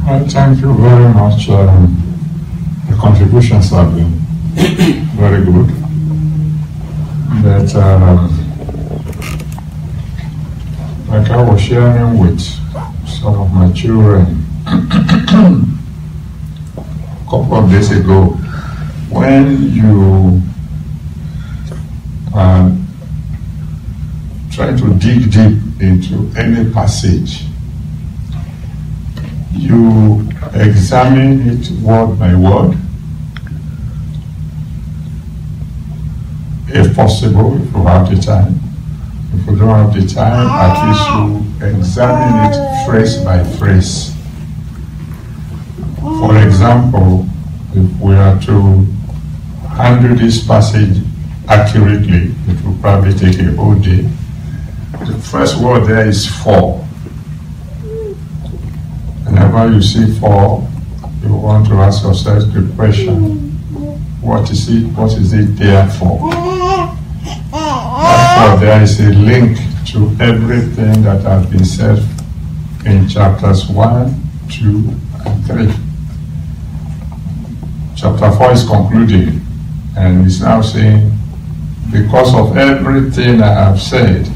Well, thank you very much. The contributions have been very good. But like I was sharing with some of my children a couple of days ago, when you are trying to dig deep into any passage, you examine it word by word. If possible, if you have the time. If you don't have the time, at least you examine it phrase by phrase. For example, if we are to handle this passage accurately, it will probably take a whole day. The first word there is for. Whenever you see for, you want to ask yourself the question, what is it there for? Therefore, there is a link to everything that has been said in chapters 1, 2, and 3. Chapter 4 is concluding, and it's now saying, because of everything I have said,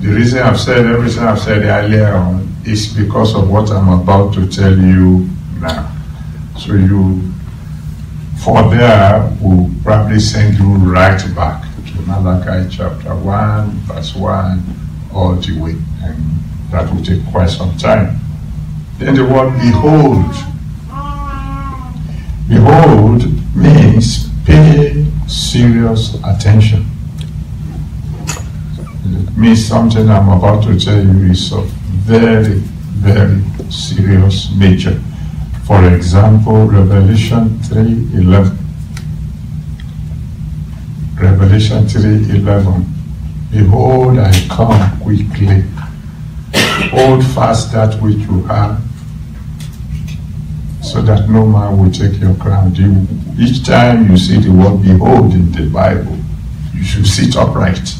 the reason I've said everything I've said earlier on is because of what I'm about to tell you now. So for there, will probably send you right back to Malachi chapter 1, verse 1, all the way. And that will take quite some time. Then the word behold. Behold means pay serious attention. It means something I'm about to tell you is of very, very serious nature. For example, Revelation 3:11. Revelation 3:11. Behold, I come quickly. Hold fast that which you have, so that no man will take your crown. Each time you see the word behold in the Bible, you should sit upright.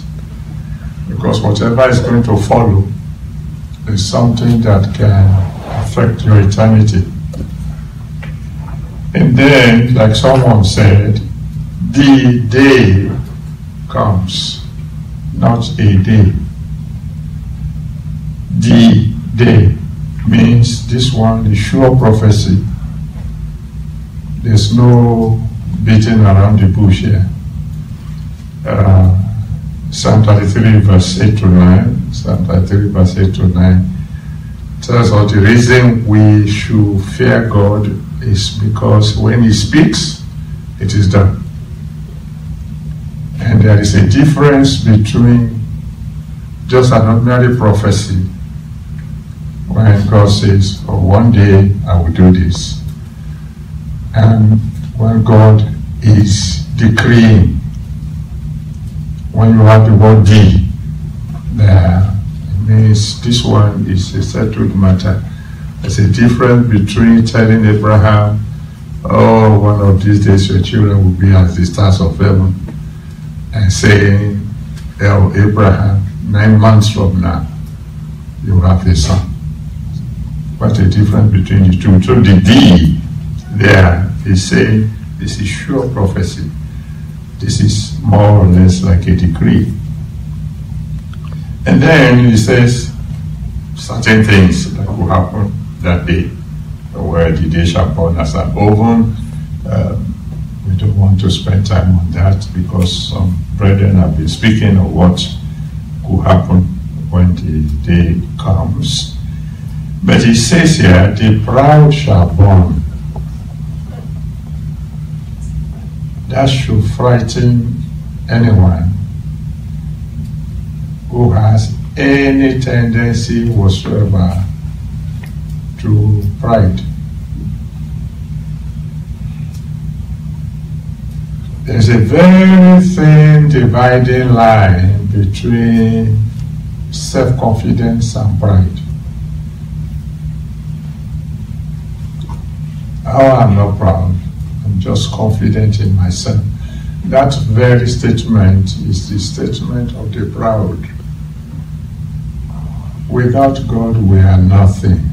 Because whatever is going to follow is something that can affect your eternity. And then, like someone said, the day comes, not a day. The day means this one is sure prophecy. There's no beating around the bush here. Psalm 33 verse 8 to 9, Psalm 33 verse 8 to 9 tells us the reason we should fear God is because when He speaks, it is done. And there is a difference between just an ordinary prophecy when God says, oh, one day I will do this, and when God is decreeing. When you have the word "the," there, it means this one is a settled matter. There's a difference between telling Abraham, oh, one of these days your children will be as the stars of heaven, and saying, oh, Abraham, 9 months from now, you will have a son. What a difference between the two. So the "the" there is saying, this is sure prophecy. This is more or less like a decree. And then he says certain things that will happen that day, where the day shall burn as an oven. We don't want to spend time on that because some brethren have been speaking of what could happen when the day comes. But he says here, the proud shall burn. That should frighten anyone who has any tendency whatsoever to pride. There's a very thin dividing line between self-confidence and pride. Oh, I'm not proud. I'm just confident in myself. That very statement is the statement of the proud. Without God, we are nothing.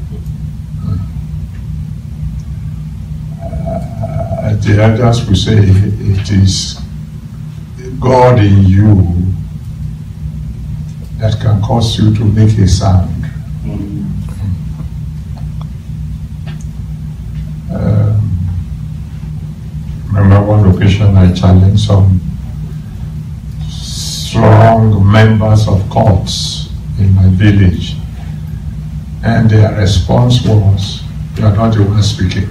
the elders will say it is God in you that can cause you to make a sound. Remember one occasion I challenged some strong members of cults in my village, and their response was, "You are not the one speaking.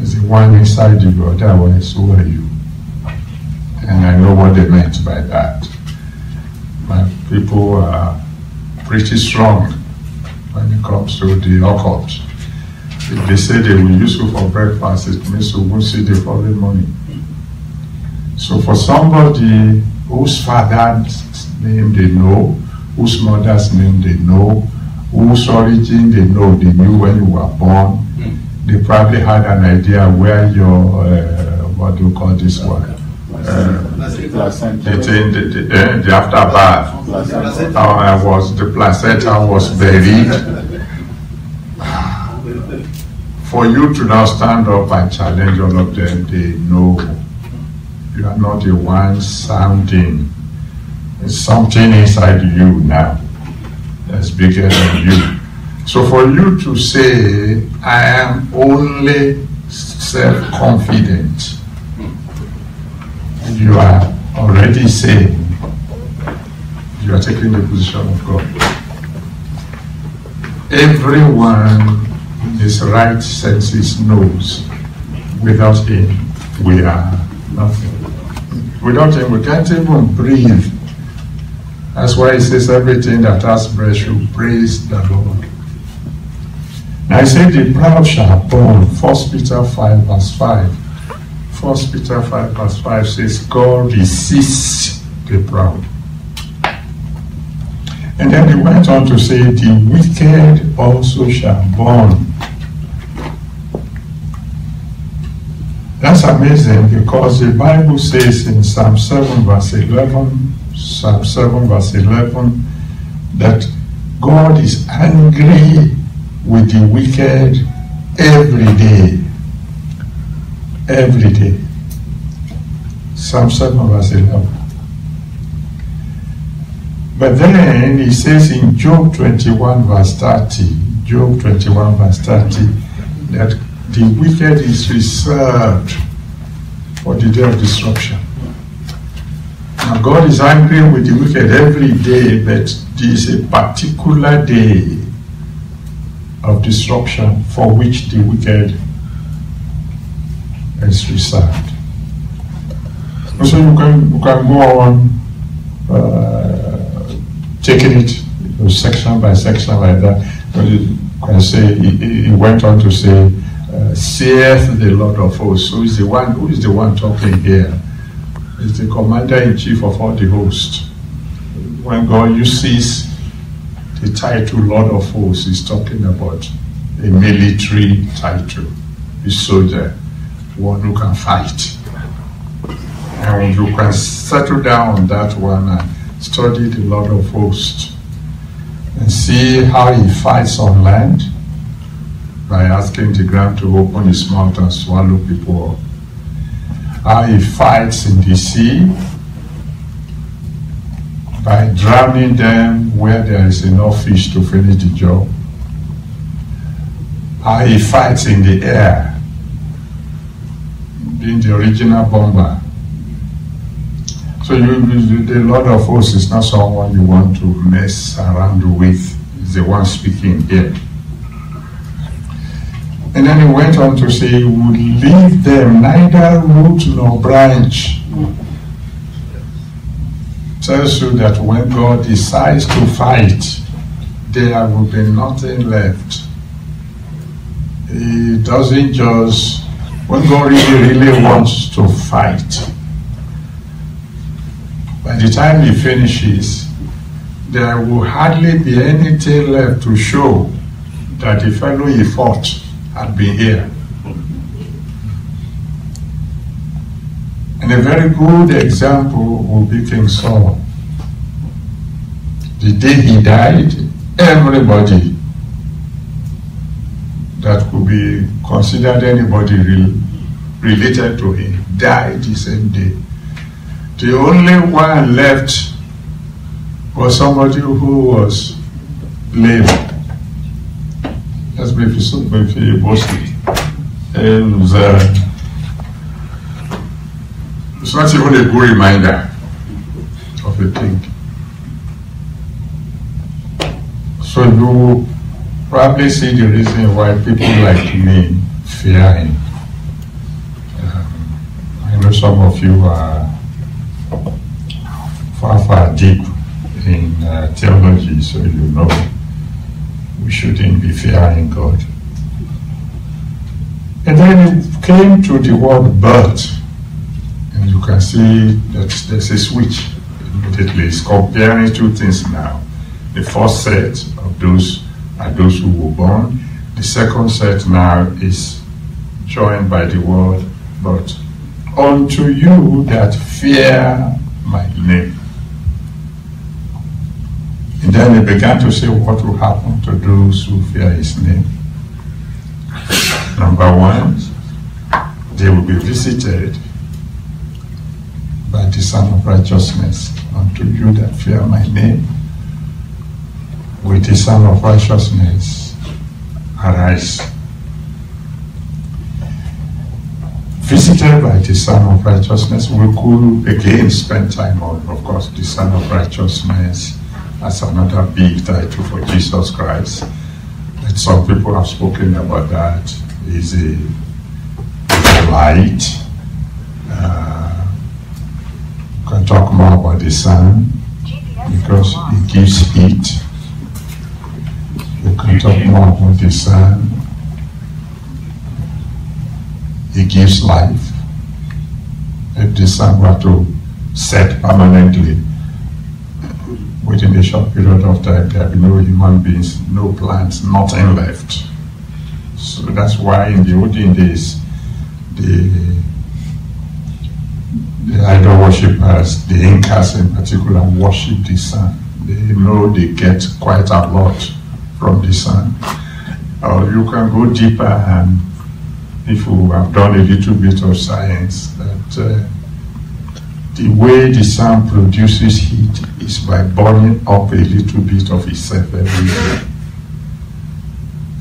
It's the one inside you, otherwise who are you?" And I know what they meant by that. My people are pretty strong when it comes to the occult. If they say they will use you for breakfast, it means you won't see the following morning. So for somebody whose father's name they know, whose mother's name they know, whose origin they know, they knew when you were born, they probably had an idea where your, what do you call this one? The afterbirth. How the placenta was buried. For you to now stand up and challenge all of them, they know you are not the one sounding. There's something inside you now that's bigger than you. So for you to say, I am only self-confident, you are already saying you are taking the position of God. Everyone in his right senses knows without him we are nothing. Without him we can't even breathe. That's why he says everything that has breath should praise the Lord. Now I say the proud shall burn. 1 Peter 5 verse 5. 1 Peter 5 verse 5 says God resists the proud. And then he went on to say the wicked also shall burn. That's amazing because the Bible says in Psalm 7 verse 11, Psalm 7 verse 11, that God is angry with the wicked every day. Every day. Psalm 7 verse 11. But then he says in Job 21 verse 30, Job 21 verse 30, that the wicked is reserved for the day of destruction. Now God is angry with the wicked every day, but there is a particular day of destruction for which the wicked is reserved. So you can go on taking it section by section like that. You can say he went on to say, saith the Lord of hosts. Who is the one talking here? It's the commander-in-chief of all the hosts. When God uses the title Lord of hosts, he's talking about a military title, a soldier, one who can fight. And you can settle down on that one and study the Lord of hosts and see how he fights on land by asking the ground to open his mouth and swallow people up. How he fights in the sea by drowning them where there is enough fish to finish the job. How he fights in the air, being the original bomber. So the Lord of hosts is not someone you want to mess around with. He's the one speaking here. And then he went on to say he would leave them neither root nor branch. Tells you that when God decides to fight, there will be nothing left. He doesn't just, when God really wants to fight, by the time he finishes, there will hardly be anything left to show that the fellow he fought had been here. And a very good example will be King Saul. The day he died, everybody that could be considered anybody real related to him died the same day. The only one left was somebody who was lame. That's maybe mostly. And it's not even a good reminder of a thing. So you probably see the reason why people like me fear him. I know some of you are far deep in theology, so you know we shouldn't be fearing God. And then it came to the word birth, and you can see that there's a switch immediately. It's comparing two things now. The first set of those are those who were born. The second set now is joined by the word birth. Unto you that fear my name. And then he began to say what will happen to those who fear his name. Number one, they will be visited by the Son of Righteousness. Unto you that fear my name, with the Son of Righteousness, arise. Visited by the Son of Righteousness, we could again spend time on, of course, the Son of Righteousness as another big title for Jesus Christ. And some people have spoken about that. He's a light. You can talk more about the sun because it gives heat. You can talk more about the sun. It gives life. If the sun were to set permanently, within a short period of time, there will be no human beings, no plants, nothing left. So that's why in the olden days, the idol worshippers, the Incas in particular, worship the sun. They know they get quite a lot from the sun. Or you can go deeper, and if you have done a little bit of science, that the way the sun produces heat is by burning up a little bit of itself every day.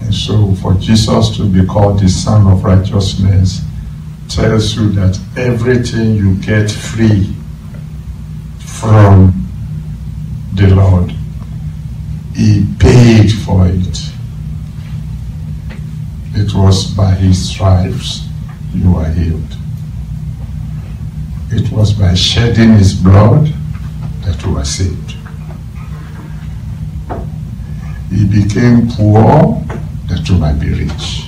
And so for Jesus to be called the Son of Righteousness tells you that everything you get free from the Lord, he paid for it. It was by his stripes you were healed. It was by shedding his blood that you were saved. He became poor that you might be rich.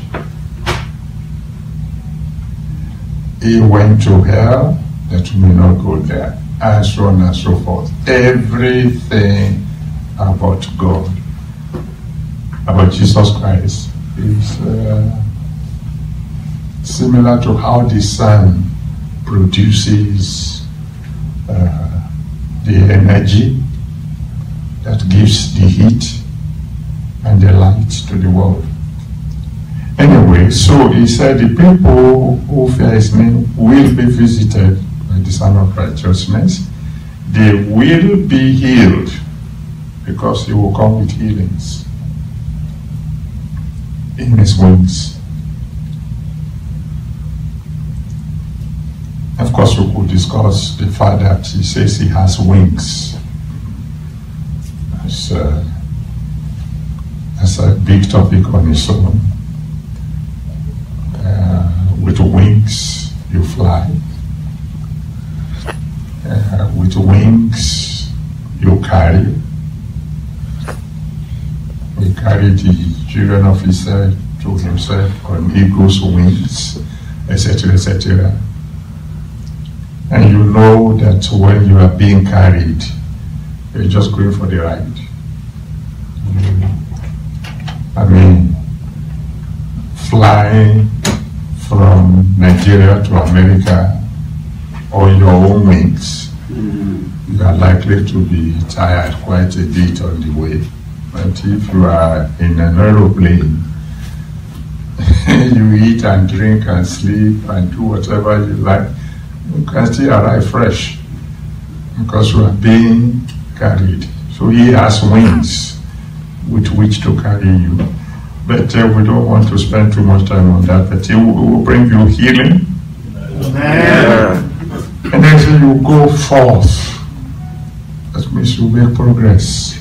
He went to hell that you may not go there, and so on and so forth. Everything about God, about Jesus Christ, is similar to how the sun produces the energy that gives the heat and the light to the world. Anyway, so he said the people who fear his name will be visited by the Son of Righteousness. They will be healed because he will come with healings in his wings. Of course, we could discuss the fact that he says he has wings. That's a big topic on its own. With wings, you fly. With wings, you carry. He carried the children of Israel to himself on eagle's wings, etc., etc. And you know that when you are being carried, you're just going for the ride. I mean, flying from Nigeria to America on your own wings, you are likely to be tired quite a bit on the way. But if you are in an aeroplane, you eat and drink and sleep and do whatever you like, you can still arrive fresh because you are being carried. So he has wings with which to carry you. But we don't want to spend too much time on that. But he will bring you healing. Amen. And then you go forth. That means you make progress.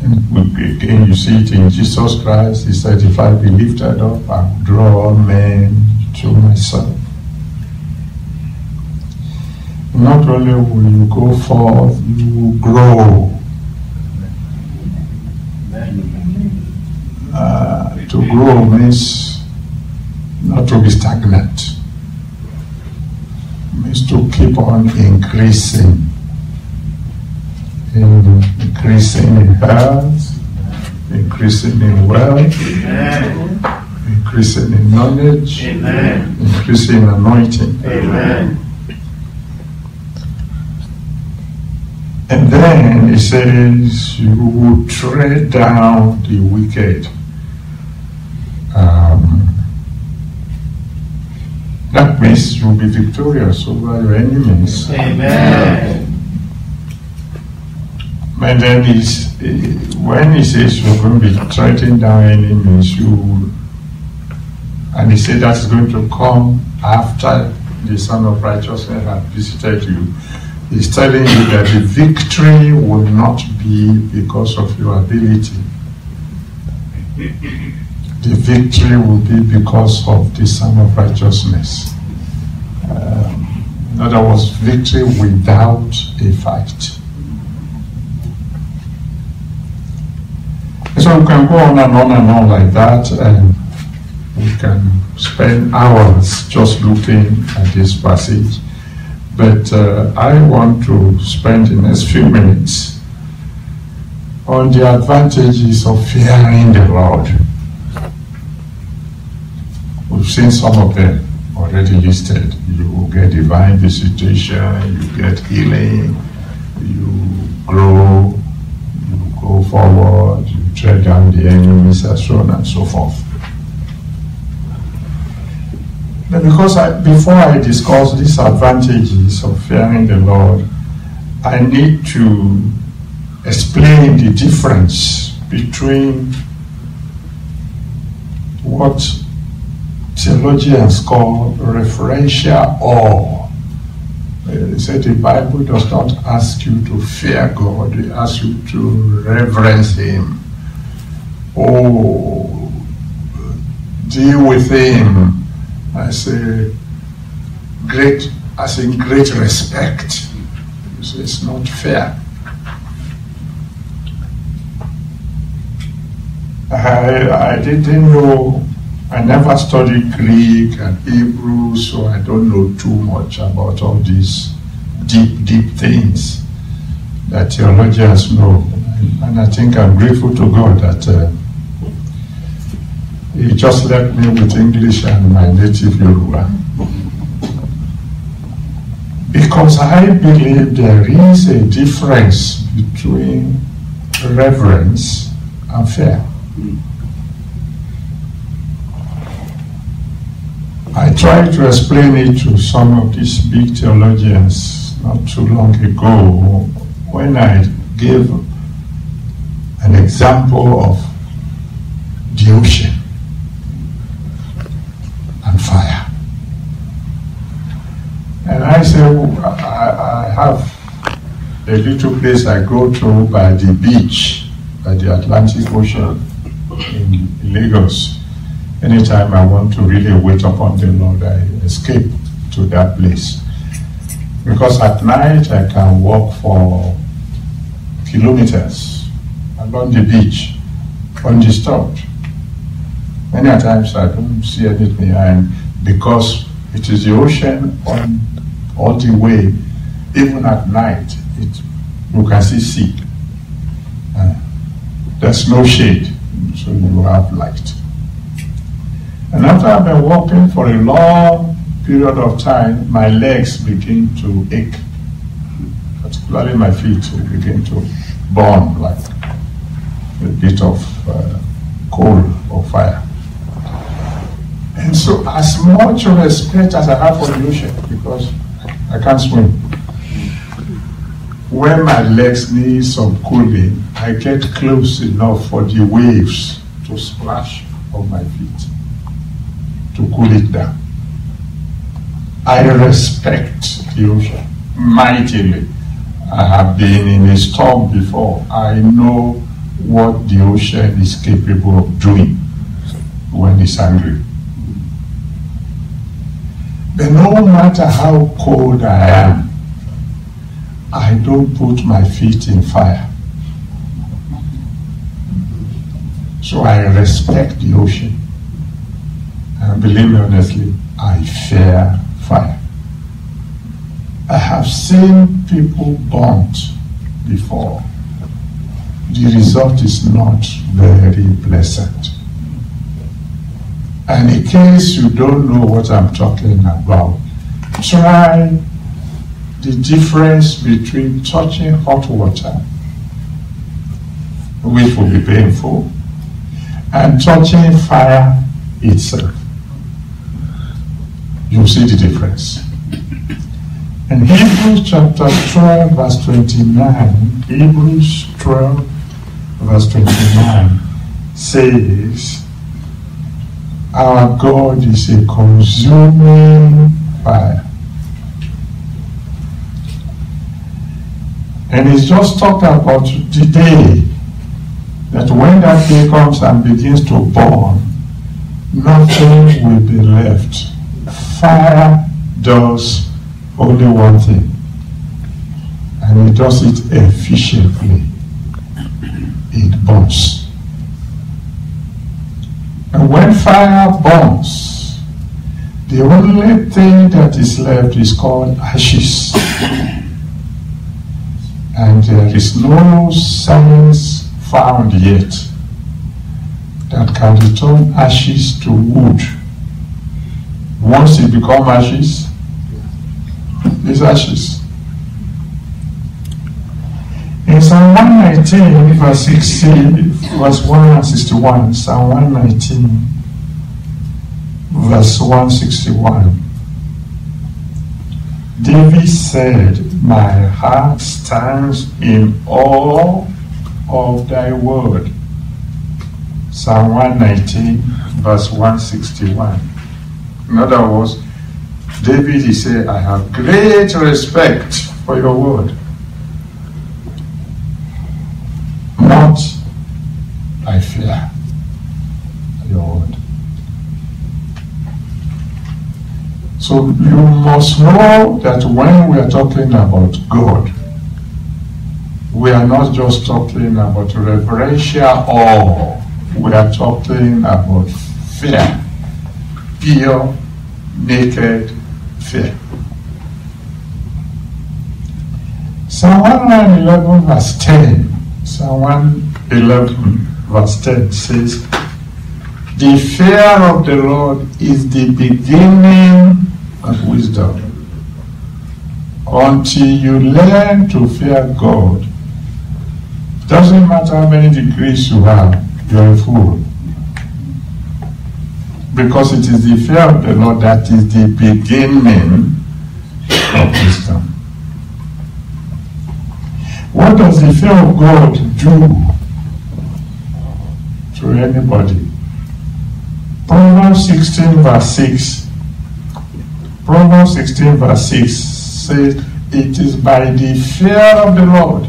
And again, you see it in Jesus Christ. He said, if I be lifted up, I will draw all men to myself. Not only will you go forth, you will grow. To grow means not to be stagnant. It means to keep on increasing. Increasing in health, increasing in wealth, amen. Increasing in knowledge, amen. Increasing in anointing. Amen. And then he says, you will tread down the wicked. That means you will be victorious over your enemies. Amen. And then when he says you're going to be treading down enemies, and he said that's going to come after the Son of Righteousness has visited you. He's telling you that the victory will not be because of your ability. The victory will be because of the Son of Righteousness. In other words, victory without a fight. So we can go on and on and on like that, and we can spend hours just looking at this passage. But I want to spend the next few minutes on the advantages of fearing the Lord. We've seen some of them already listed. You will get divine visitation, you get healing, you grow, you go forward, you tread down the enemies, and so on and so forth. But because before I discuss these advantages of fearing the Lord, I need to explain the difference between what theologians call referential awe. They say the Bible does not ask you to fear God, it asks you to reverence Him. Oh, deal with Him as in great respect. So it's not fair. I didn't know, I never studied Greek and Hebrew, so I don't know too much about all these deep things that theologians know. And I think I'm grateful to God that He just left me with English and my native Yoruba. Because I believe there is a difference between reverence and fear. I tried to explain it to some of these big theologians not too long ago when I gave an example of the ocean and fire. And I said, I have a little place I go to by the beach, by the Atlantic Ocean in Lagos. Anytime I want to really wait upon the Lord, I escape to that place. Because at night I can walk for kilometers along the beach, undisturbed. Many times I don't see anything behind because it is the ocean on all the way. Even at night, you can see sea. There's no shade, so you have light. And after I've been walking for a long period of time, my legs begin to ache, particularly my feet begin to burn like a bit of coal or fire. And so as much respect as I have for the ocean, because I can't swim, when my legs need some cooling, I get close enough for the waves to splash on my feet to cool it down. I respect the ocean mightily. I have been in a storm before. I know what the ocean is capable of doing when it's angry. But no matter how cold I am, I don't put my feet in fire. So I respect the ocean. And believe me honestly, I fear fire. I have seen people burnt before. The result is not very pleasant. And in case you don't know what I'm talking about, try the difference between touching hot water, which will be painful, and touching fire itself. You'll see the difference. In Hebrews chapter 12, verse 29, Hebrews 12, verse 29 says, our God is a consuming fire. And he's just talked about the day that when that day comes and begins to burn, nothing will be left. Fire does only one thing, and it does it efficiently. It burns. And when fire burns, the only thing that is left is called ashes. And there is no science found yet that can return ashes to wood. Once it becomes ashes, it's ashes. In Psalm 119, verse 60, verse 161, Psalm 119, verse 161, David said, my heart stands in awe of thy word. Psalm 119, verse 161. In other words, David, he said, I have great respect for your word. Not, I fear your word. So you must know that when we are talking about God, we are not just talking about reverential awe. We are talking about fear. Pure, naked fear. Psalm 111 verse 10. Psalm 111 verse 10 says, the fear of the Lord is the beginning of wisdom. Until you learn to fear God, doesn't matter how many degrees you have, you're a fool. Because it is the fear of the Lord that is the beginning of wisdom. What does the fear of God do to anybody? Proverbs 16 verse 6. Proverbs 16 verse 6 says, it is by the fear of the Lord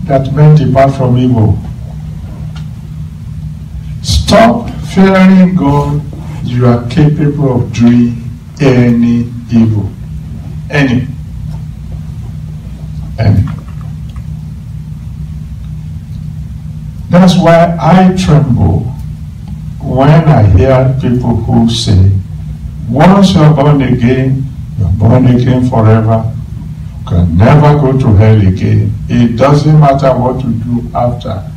that men depart from evil. Stop fearing God, you are capable of doing any evil. Any. That's why I tremble when I hear people who say, once you're born again forever, you can never go to hell again. It doesn't matter what you do after.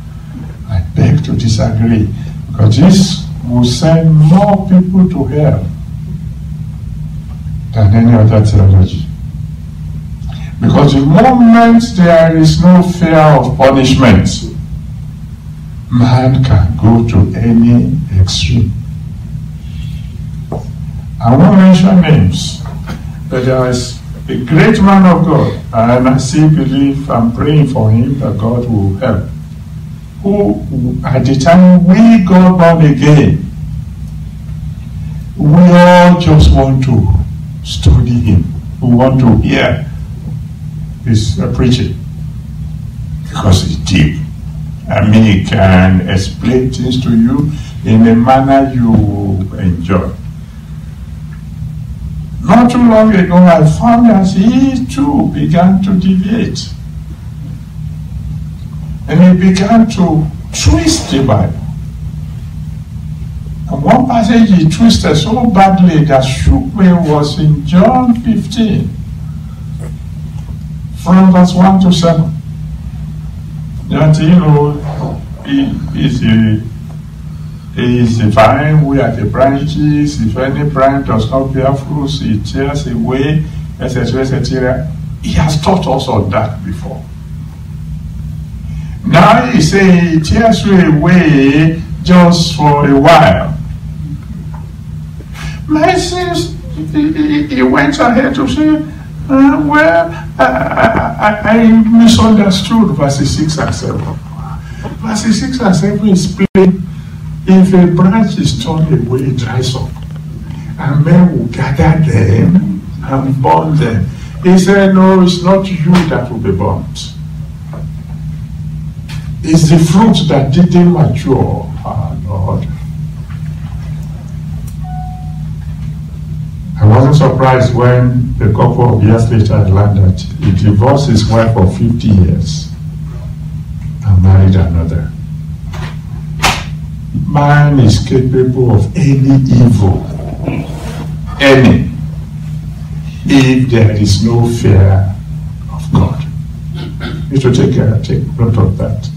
I beg to disagree, because this will send more people to hell than any other theology. Because the moment there is no fear of punishment, man can go to any extreme. I won't mention names, but there is a great man of God, and I still believe I'm praying for him that God will help, who at the time we got born again, we all just want to study him. We want to hear his preaching because it's deep. I mean, he can explain things to you in a manner you enjoy. Not too long ago, I found that he too began to deviate. And he began to twist the Bible. And one passage he twisted so badly that shook me was in John 15, from verse 1 to 7. That, he is the vine, we are the branches. If any branch does not bear fruits, he tears away, etc., etc. He has taught us on that before. Now he says he tears you away just for a while. But since he went ahead to say, I misunderstood verses 6 and 7. Verses 6 and 7 is plain. If a branch is torn away, it dries up, and men will gather them and burn them. He said, no, it's not you that will be burnt. It's the fruit that didn't mature, our Lord. I wasn't surprised when a couple of years later I learned that he divorced his wife for 50 years and married another. Man is capable of any evil, any, if there is no fear of God. You need to take note of that.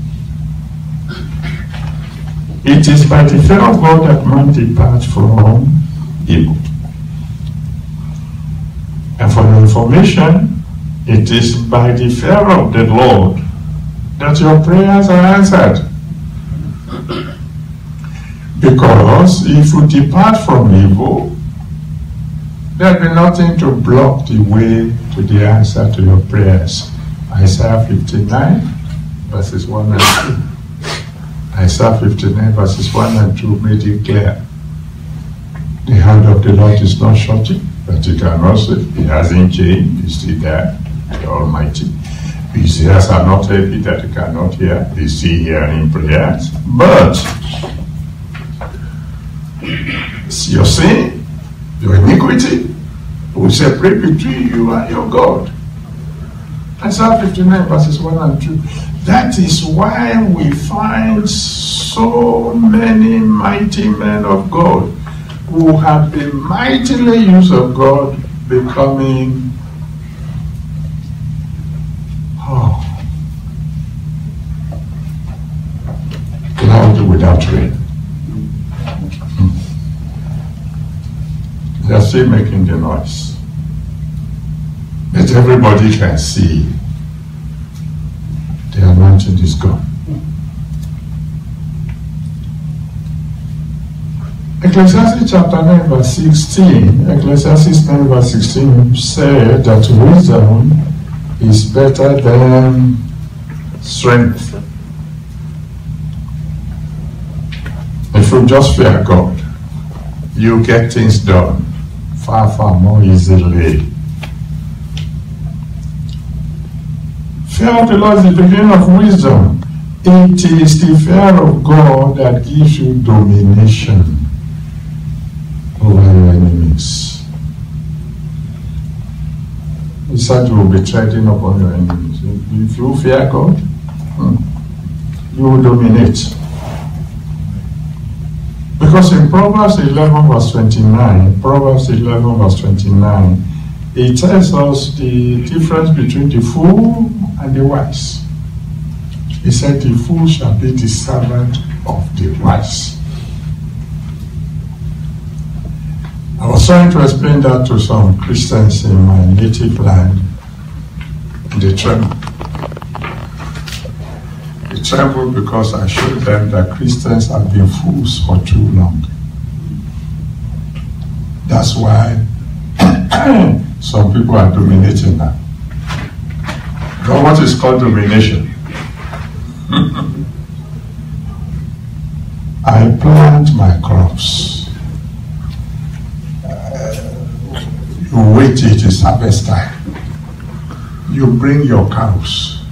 It is by the fear of God that man departs from evil. And for your information, it is by the fear of the Lord that your prayers are answered. Because if you depart from evil, there will be nothing to block the way to the answer to your prayers. Isaiah 59, verses 1 and 2. Isaiah 59, verses 1 and 2 made it clear. The hand of the Lord is not shortened, but he cannot save. He hasn't changed. He's still there, the Almighty. His ears are not heavy that he cannot hear. He's still hearing prayers. But your sin, your iniquity, will separate between you and your God. Isaiah 59, verses 1 and 2. That is why we find so many mighty men of God who have been mightily used of God becoming cloud without rain. They are still making the noise. But everybody can see the anointing is gone. Ecclesiastes chapter 9 verse 16, Ecclesiastes 9 verse 16 said that wisdom is better than strength. If you just fear God, you get things done far, far more easily. Fear of the Lord is the beginning of wisdom. It is the fear of God that gives you domination over your enemies. He said you will be treading upon your enemies. If you fear God, you will dominate. Because in Proverbs 11 verse 29, it tells us the difference between the fool and the wise. He said the fool shall be the servant of the wise. I was trying to explain that to some Christians in my native land. They tremble. They tremble because I showed them that Christians have been fools for too long. That's why some people are dominating now. But what is called domination? I plant my crops. You wait, it is harvest time. You bring your cows.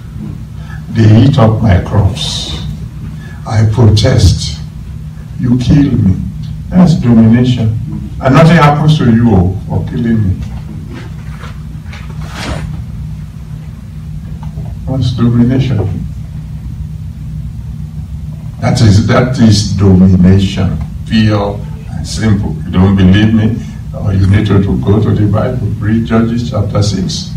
They eat up my crops. I protest. You kill me. That's domination. And nothing happens to you for killing me. That's domination. That is domination. Pure and simple. You don't believe me? Or you need to go to the Bible. Read Judges chapter 6.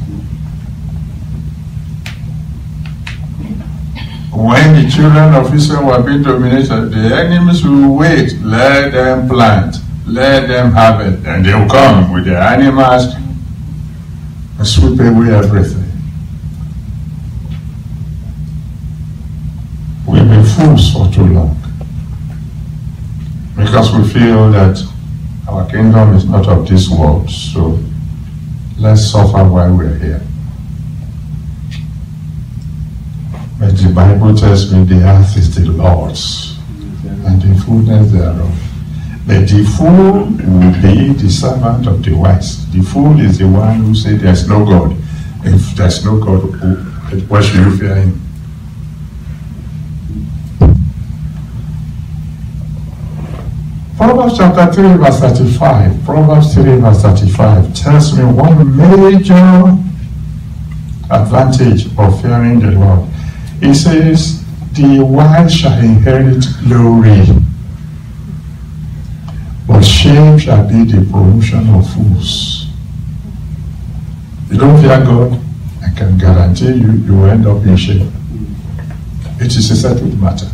When the children of Israel were being dominated, the enemies will wait, let them plant, let them have it, and they'll come with their animals and sweep away everything. We've been fools for too long because we feel that our kingdom is not of this world, so let's suffer while we're here. But the Bible tells me the earth is the Lord's and the fullness thereof. But the fool will be the servant of the wise. The fool is the one who says there's no God. If there's no God, why should you fear him? Proverbs chapter 3 verse 35. Proverbs 3 verse 35 tells me one major advantage of fearing the Lord. He says, the wise shall inherit glory, but shame shall be the promotion of fools. You don't fear God, I can guarantee you, you will end up in shame. It is a settled matter.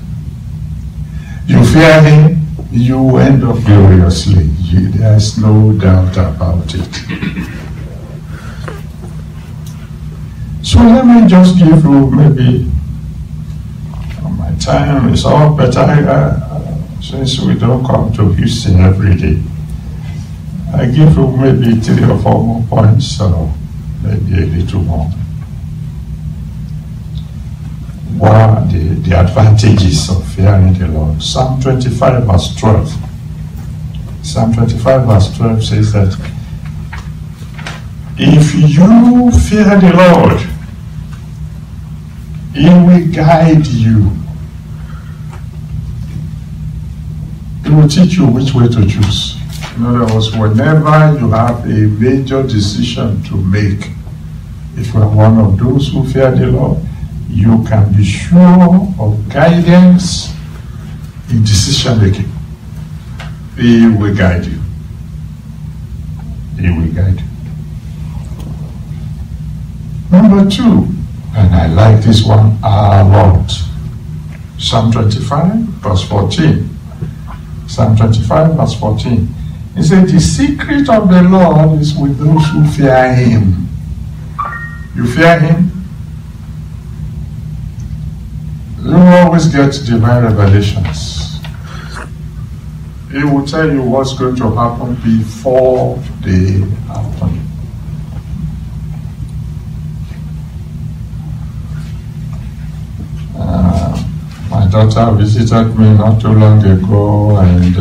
You fear him, you will end up gloriously. There is no doubt about it. So let me just give you maybe, my time is all better since we don't come to Houston every day. I give you maybe 3 or 4 more points, or maybe a little more. What are the advantages of fearing the Lord? Psalm 25 verse 12. Psalm 25 verse 12 says that if you fear the Lord, he will guide you. He will teach you which way to choose. In other words, whenever you have a major decision to make, if you are one of those who fear the Lord, you can be sure of guidance in decision making. He will guide you. He will guide you. Number 2, and I like this one a lot. Psalm 25 verse 14. Psalm 25 verse 14. He said, the secret of the Lord is with those who fear him. You fear him? You always get divine revelations. He will tell you what's going to happen before they happen. My daughter visited me not too long ago and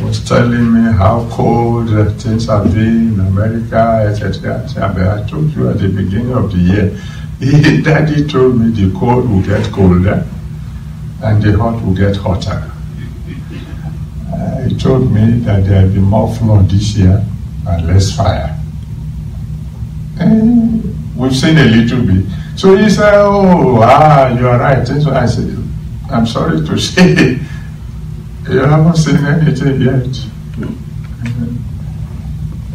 was telling me how cold things have been in America, etc. I told you at the beginning of the year, Daddy told me the cold will get colder and the hot will get hotter. He told me that there will be more flood this year and less fire. And we've seen a little bit. So he said, you are right. So I said, I'm sorry to say, you haven't seen anything yet.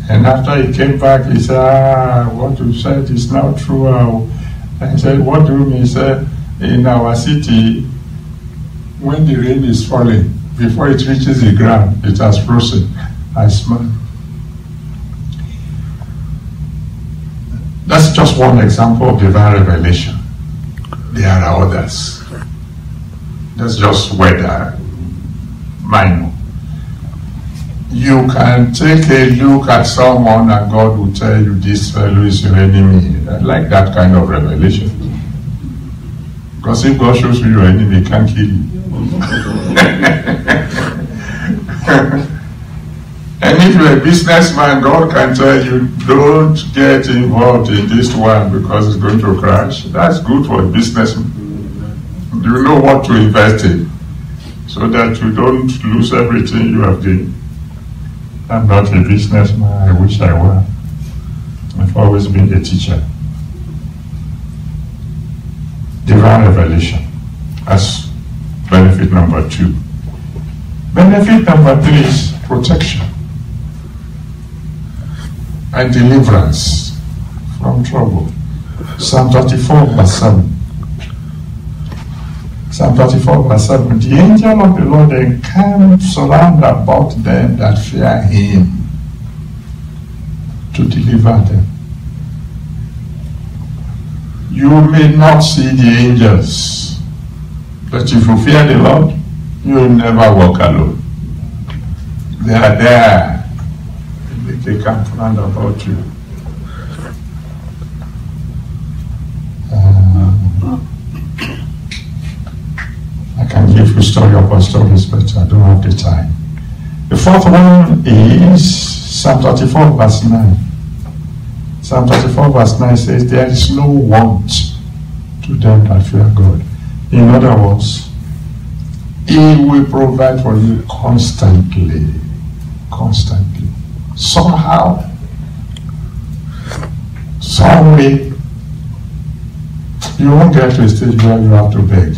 And after he came back, he said, what you said is not true. I said, what do you mean? He said, in our city, when the rain is falling, before it reaches the ground, it has frozen. I smiled. That's just one example of divine revelation. There are others. That's just whether minor. You can take a look at someone and God will tell you this fellow is your enemy. I like that kind of revelation. Because if God shows you your enemy, he can't kill you. And if you're a businessman, God can tell you, don't get involved in this one because it's going to crash. That's good for a businessman. You know what to invest in so that you don't lose everything you have gained. I'm not a businessman, I wish I were. I've always been a teacher. Divine revelation. That's benefit number 2. Benefit number 3 is protection and deliverance from trouble. Psalm 34 verse 7. Psalm 34 verse 7. The angel of the Lord encamps round about them that fear him to deliver them. You may not see the angels, but if you fear the Lord, you will never walk alone. They are there. They camp round about you. I can give you story upon stories, but I don't have the time. The 4th one is Psalm 34 verse 9. Psalm 34 verse 9 says, there is no want to them that fear God. In other words, He will provide for you constantly. Constantly. Somehow, some way, you won't get to a stage where you have to beg.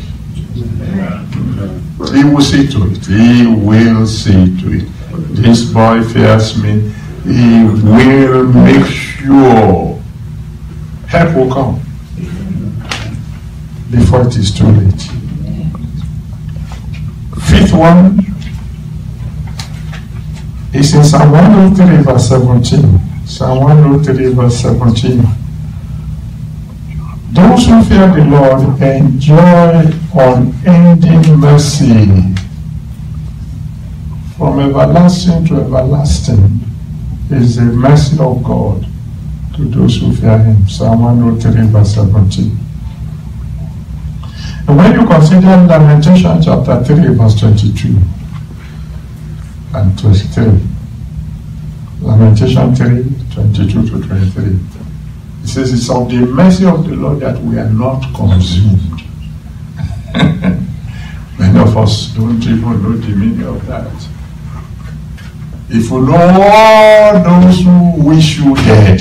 He will see to it. He will see to it. This boy fears me. He will make sure help will come before it is too late. 5th one is in Psalm 103 verse 17. Psalm 103 verse 17. Those who fear the Lord enjoy unending mercy from everlasting to everlasting. Is the mercy of God to those who fear Him. Psalm 103 verse 17. And when you consider Lamentation chapter 3 verse 22 and 23, Lamentation 3, 22 to 23, it says it's of the mercy of the Lord that we are not consumed. Many of us don't even know the meaning of that. If you know all those who wish you dead,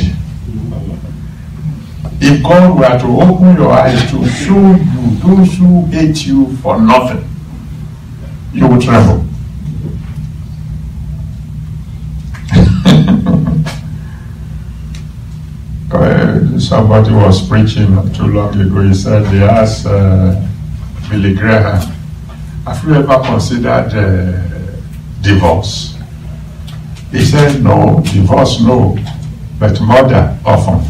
if God were to open your eyes to show you those who hate you for nothing, you would tremble. Somebody was preaching not too long ago. He said, they asked Billy Graham, have you ever considered divorce? He said, no, divorce no, but murder often.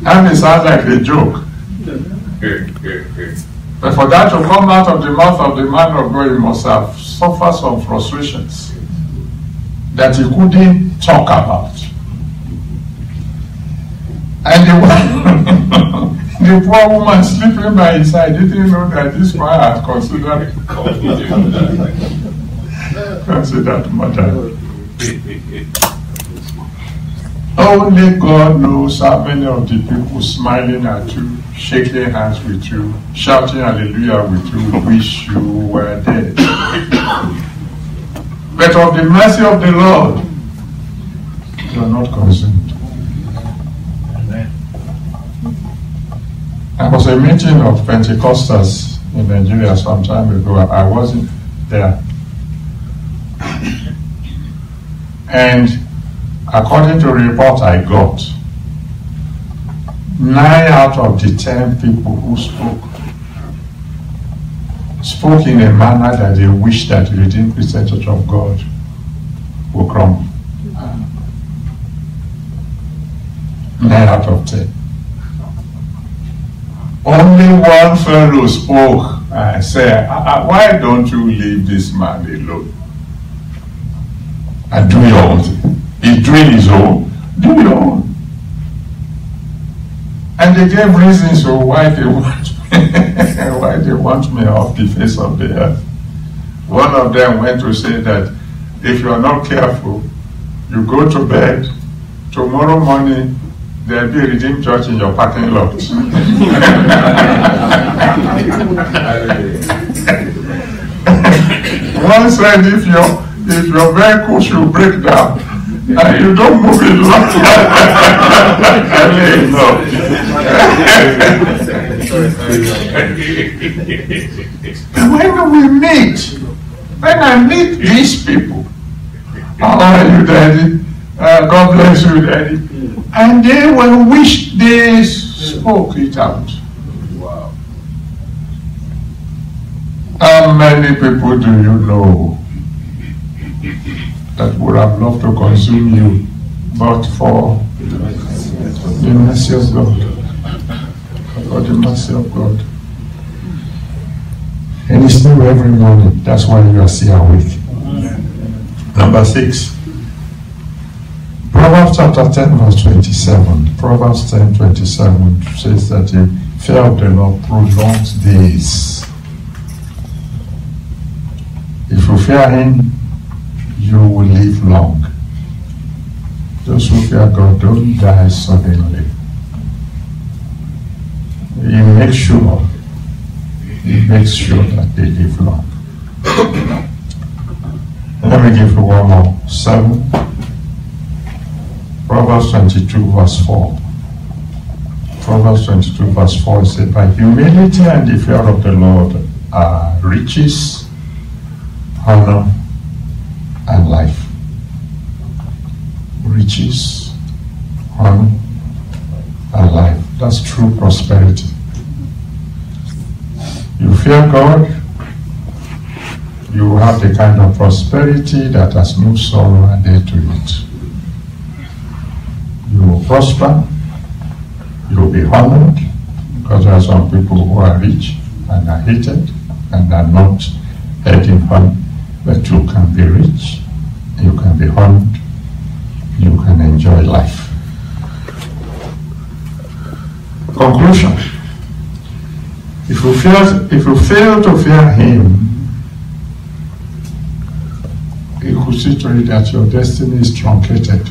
And it sounds like a joke. But for that to come out of the mouth of the man of God, he must have suffered some frustrations that he couldn't talk about. And the poor woman sleeping by his side didn't know that this man had considered murder. Only God knows how many of the people smiling at you, shaking hands with you, shouting hallelujah with you, wish you were dead. But of the mercy of the Lord, you are not consumed. There was a meeting of Pentecostals in Nigeria some time ago. I wasn't there. And according to a report I got, 9 out of the 10 people who spoke in a manner that they wish that the Redeemed Christian Church of God will crumble. 9 out of 10. Only one fellow spoke and said, why don't you leave this man alone and do your own thing? He's doing his own, do your own. And they gave reasons for why they want me off the face of the earth. One of them went to say that if you are not careful, you go to bed, tomorrow morning there'll be a Redeemed church in your parking lot. One said if your vehicle should break down and you don't move it long, when we meet, when I meet these people, how are you, Daddy? God bless you, Daddy. And they will wish they spoke it out. Wow. How many people do you know that would have loved to consume you, but for the mercy of God? For the mercy of God. And it's new every morning. That's why you are still awake. Number 6. Proverbs chapter 10 verse 27. Proverbs 10:27 says that the fear of the Lord prolongs days. If you fear Him, you will live long. Those who fear God don't die suddenly. He makes sure that they live long. Let me give you one more. 7. Proverbs 22 verse 4. Proverbs 22 verse 4 says, by humility and the fear of the Lord are riches, honor, and life. Riches, honor, and life. That's true prosperity. You fear God, you have the kind of prosperity that has no sorrow added to it. You will prosper, you will be honored, because there are some people who are rich and are hated and are not heading home. But you can be rich, you can be honored, you can enjoy life. Conclusion. If you fail to fear Him, He could see to it that your destiny is truncated.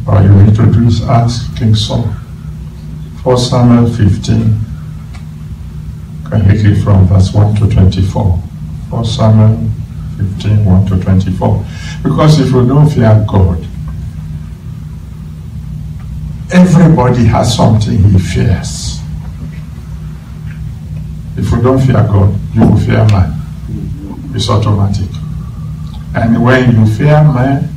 All you need to do is ask King Saul. 1 Samuel 15. Can read it from verse 1 to 24. 1 Samuel 15, 1 to 24. Because if you don't fear God, everybody has something he fears. If you don't fear God, you will fear man. It's automatic. And when you fear man,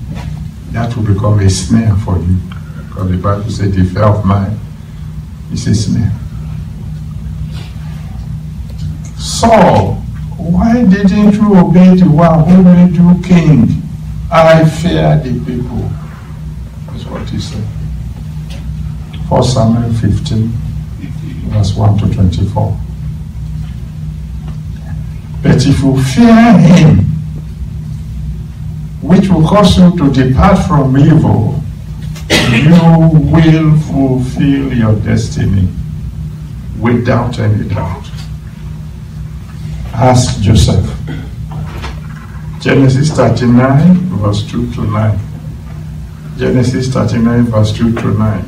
that will become a snare for you. Because the Bible says the fear of man is a snare. Saul, why didn't you obey the one who made you king? I fear the people. That's what he said. 1 Samuel 15, verse 1 to 24. But if you fear Him, which will cause you to depart from evil, you will fulfill your destiny without any doubt. Ask Joseph. Genesis 39, verse 2 to 9. Genesis 39, verse 2 to 9.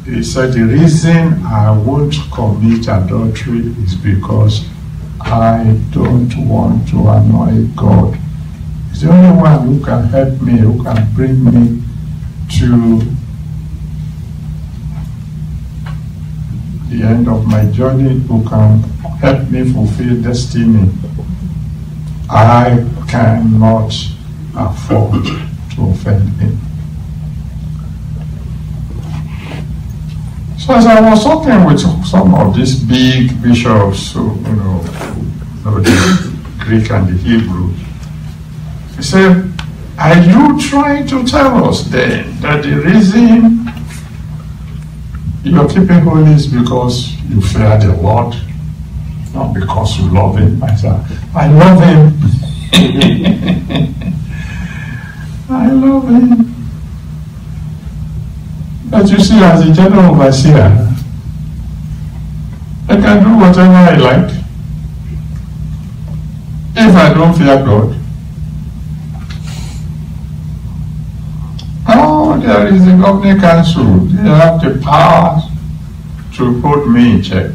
He said, the reason I won't commit adultery is because I don't want to annoy God. He's the only one who can help me, who can bring me to the end of my journey, who can help me fulfill destiny. I cannot afford to offend Him. So as I was talking with some of these big bishops, the Greek and the Hebrew, he said, Are you trying to tell us then that the reason you're keeping holy is because you fear the Lord, not because you love Him? I said, I love Him. I love Him. But you see, as a general overseer, I can do whatever I like. If I don't fear God, oh, there is the governing council. They have the power to put me in check.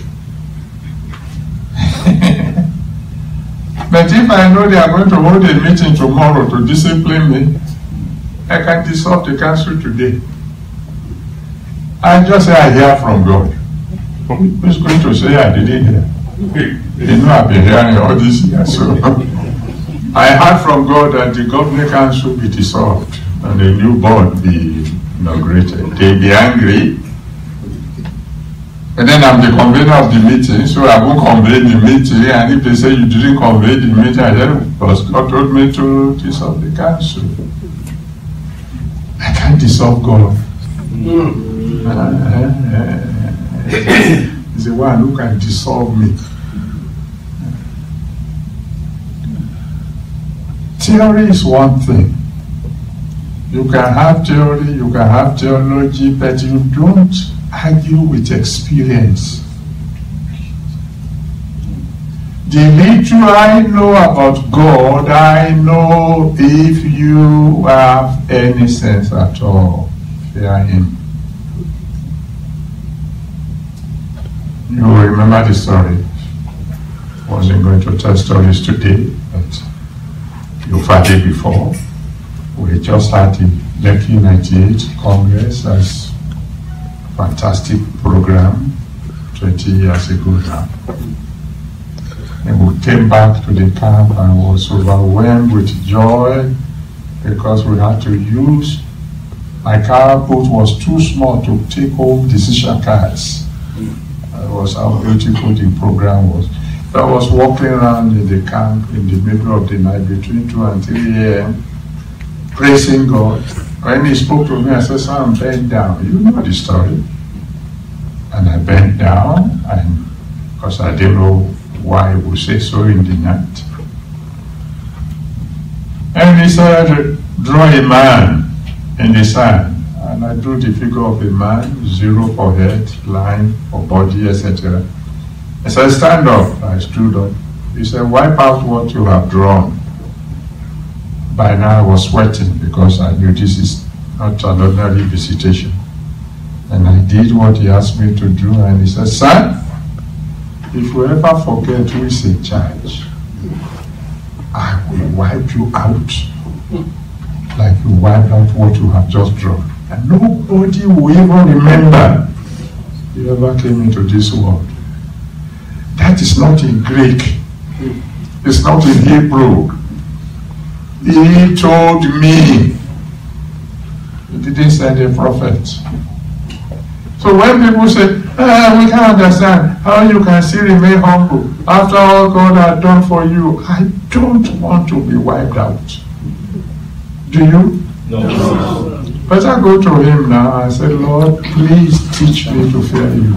But if I know they are going to hold a meeting tomorrow to discipline me, I can dissolve the council today. I just say I hear from God. Who's going to say I didn't hear? You know I've been hearing all this year, so I heard from God that the governing council be dissolved and a new board be inaugurated. They be angry, and then I'm the convener of the meeting, so I won't convene the meeting. And if they say you didn't convene the meeting, I said, because God told me to dissolve the council. I can't dissolve God. He's the one who can dissolve me. Theory is one thing. You can have theory, you can have theology, but you don't argue with experience. The little I know about God, I know if you have any sense at all, fear Him. You remember the story. I wasn't going to tell stories today, but you've heard it before. We just had the Lekki 98 Congress as a fantastic program 20 years ago now. And we came back to the camp and was overwhelmed with joy because we had to use, my car boat was too small to take home decision cards. That was how beautiful the program was. I was walking around in the camp in the middle of the night between 2 and 3 a.m. praising God. When he spoke to me, I said, "Son, bend down." You know the story. And I bent down, and because I didn't know why he would say so in the night. And he said, "Draw a man in the sand." And I drew the figure of a man, 0 for head, line for body, etc. I said, "Stand up." I stood up. He said, "Wipe out what you have drawn." By now I was sweating because I knew this is not an ordinary visitation. And I did what he asked me to do, and he said, "Son, if you ever forget who is in charge, I will wipe you out like you wiped out what you have just drawn. And nobody will even remember you ever came into this world." That is not in Greek. It's not in Hebrew. He told me. He didn't send a prophet. So when people say, we can't understand how you can still remain humble after all God has done for you, I don't want to be wiped out. Do you? No. But I go to him now and say, "Lord, please teach me to fear you."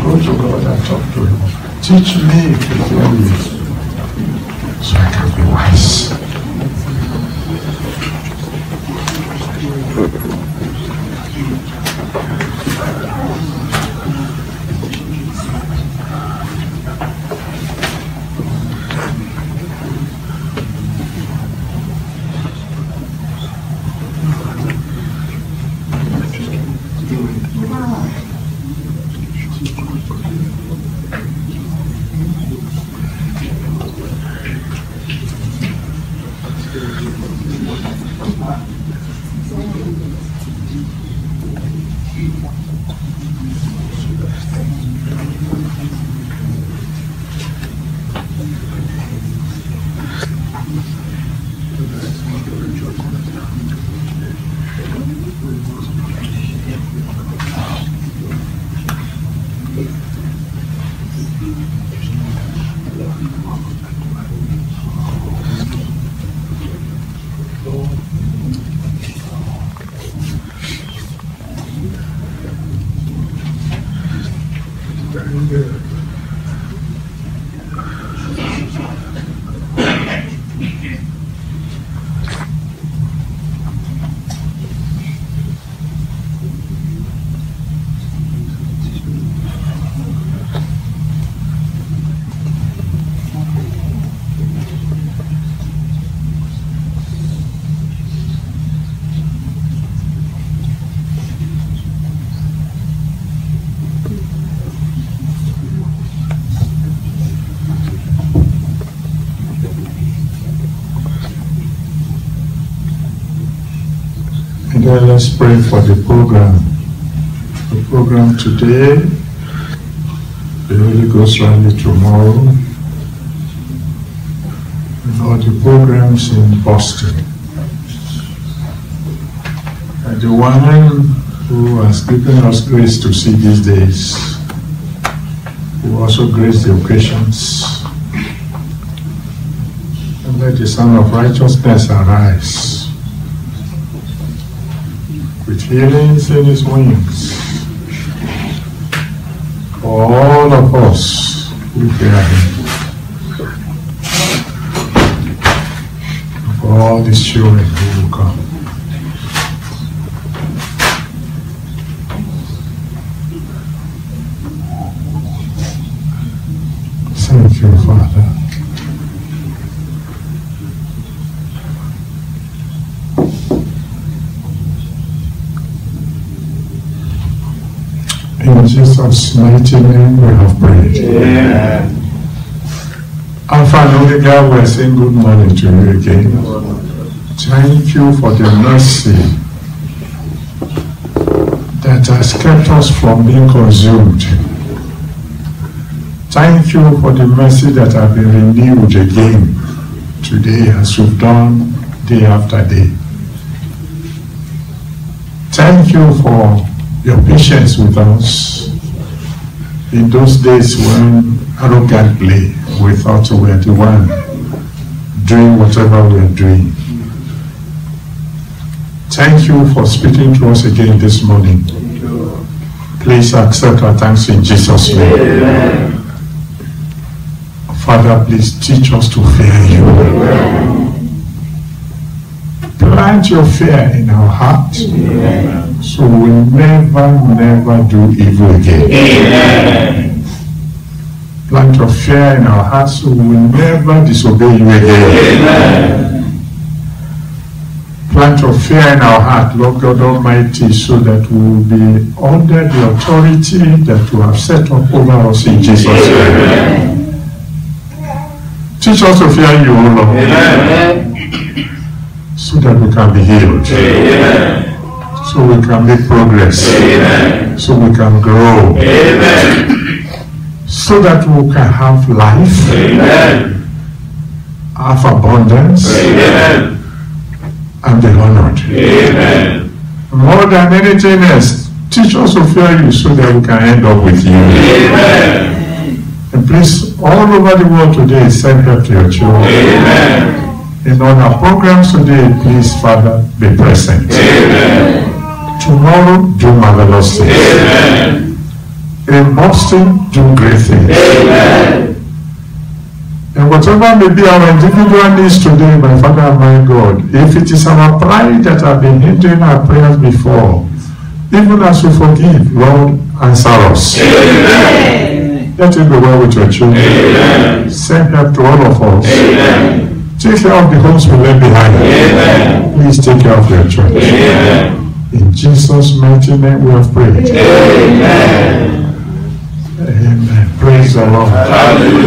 Go to God and talk to him. Teach me to fear you so I can be wise. And then let's pray for the program. The program today, the Holy Ghost rally tomorrow, and all the programs in Boston. And the one who has given us grace to see these days, who also graced the occasions, and let the Son of Righteousness arise with healings in his wings for all of us who fear him, for all these children who will come. Thank you, Father. In Jesus' mighty name we have prayed. Amen. Alpha and Omega, we are saying good morning to you again. Thank you for the mercy that has kept us from being consumed. Thank you for the mercy that has been renewed again today as we've done day after day. Thank you for your patience with us in those days when arrogantly we thought we were the one doing whatever we are doing. Thank you for speaking to us again this morning. Please accept our thanks in Jesus' name. Amen. Father, please teach us to fear you. Plant your fear in our hearts. Amen. So we never do evil again. Amen. Plant your fear in our hearts so we will never disobey you again. Amen. Plant your fear in our heart, Lord God Almighty, so that we will be under the authority that you have set up over us in Jesus' name. Teach us to fear you, O Lord. Amen. So that we can be healed. Amen. So we can make progress. Amen. So we can grow. Amen. So that we can have life. Amen. Have abundance. Amen. And be honored. Amen. More than anything else, teach us to fear you so that we can end up with you. Amen. And please, all over the world today, send help to your children. Amen. In all our programs today, please, Father, be present. Amen. Tomorrow, do marvelous things. Amen. In Boston, do great things. Amen. And whatever may be our individual needs today, my Father and my God, if it is our pride that have been hindering our prayers before, even as we forgive, Lord, answer us. Amen. Let it be well with your children. Amen. Send help to all of us. Amen. Take care of the homes we left behind. Amen. Please take care of your church. Amen. In Jesus' mighty name we have prayed. Amen. Amen. Praise the Lord. Hallelujah.